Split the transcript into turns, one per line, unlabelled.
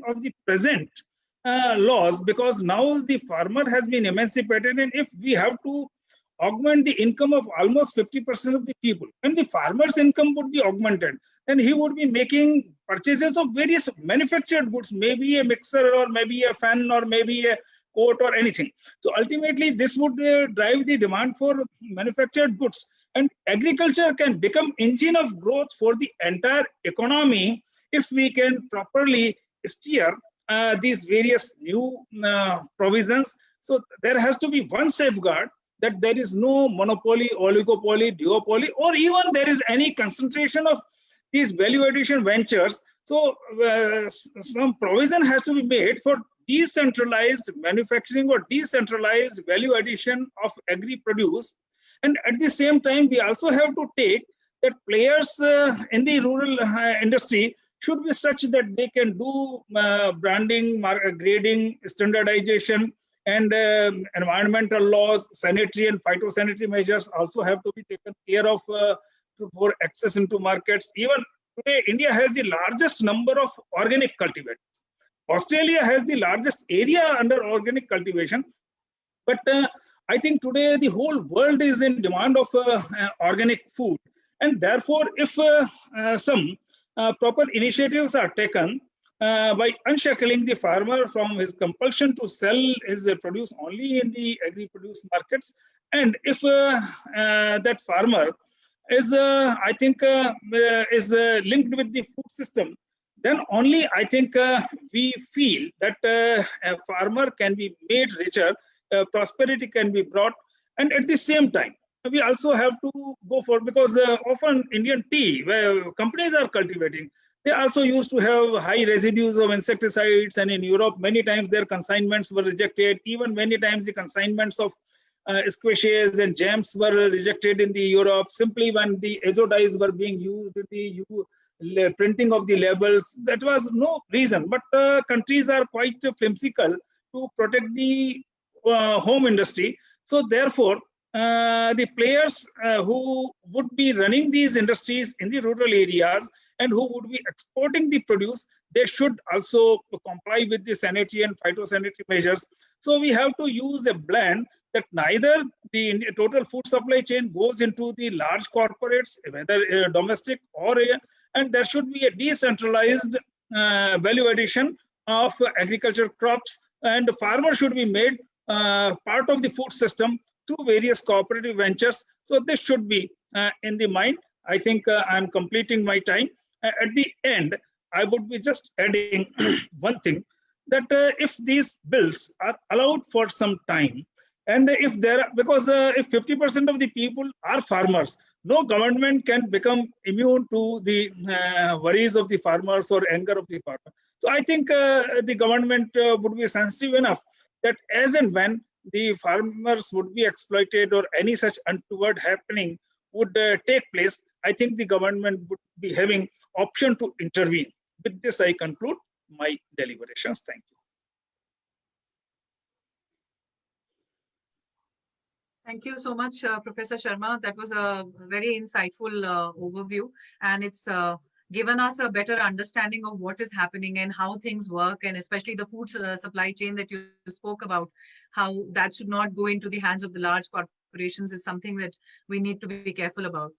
of the present laws, because now the farmer has been emancipated, and if we have to augment the income of almost 50% of the people, and the farmer's income would be augmented, then he would be making purchases of various manufactured goods, maybe a mixer or maybe a fan or maybe a coat or anything. So ultimately this would drive the demand for manufactured goods, and agriculture can become engine of growth for the entire economy if we can properly steer these various new provisions. So there has to be one safeguard, that there is no monopoly, oligopoly, duopoly, or even there is any concentration of these value addition ventures. So some provision has to be made for decentralized manufacturing or decentralized value addition of agri produce. And at the same time, we also have to take that players in the rural industry should be such that they can do branding, grading, standardization, and environmental laws, sanitary and phytosanitary measures also have to be taken care of for access into markets. Even today, India has the largest number of organic cultivators. Australia has the largest area under organic cultivation. But I think today the whole world is in demand of organic food. And therefore, if some proper initiatives are taken, by unshackling the farmer from his compulsion to sell his produce only in the agri-produce markets, and if that farmer is, I think, is linked with the food system, then only I think we feel that a farmer can be made richer, prosperity can be brought, and at the same time, we also have to go for, because often Indian tea, where companies are cultivating, they also used to have high residues of insecticides, and in Europe, many times their consignments were rejected. Even many times the consignments of squashes and jams were rejected in the Europe, simply when the azo dyes were being used in the printing of the labels. That was no reason, but countries are quite whimsical to protect the home industry. So therefore, the players who would be running these industries in the rural areas and who would be exporting the produce, they should also comply with the sanitary and phytosanitary measures. So we have to use a blend that neither the total food supply chain goes into the large corporates, whether domestic or and there should be a decentralized value addition of agriculture crops, and the farmer should be made part of the food system through various cooperative ventures. So this should be in the mind. I think I'm completing my time. At the end, I would be just adding one thing, that if these bills are allowed for some time, and if there are, because if 50% of the people are farmers, no government can become immune to the worries of the farmers or anger of the farmer. So I think the government would be sensitive enough that as and when the farmers would be exploited or any such untoward happening would take place, I think the government would be having option to intervene. With this, I conclude my deliberations. Thank you.
Thank you so much, Professor Sharma. That was a very insightful overview, and it's given us a better understanding of what is happening and how things work, and especially the food supply chain that you spoke about, how that should not go into the hands of the large corporations is something that we need to be careful about.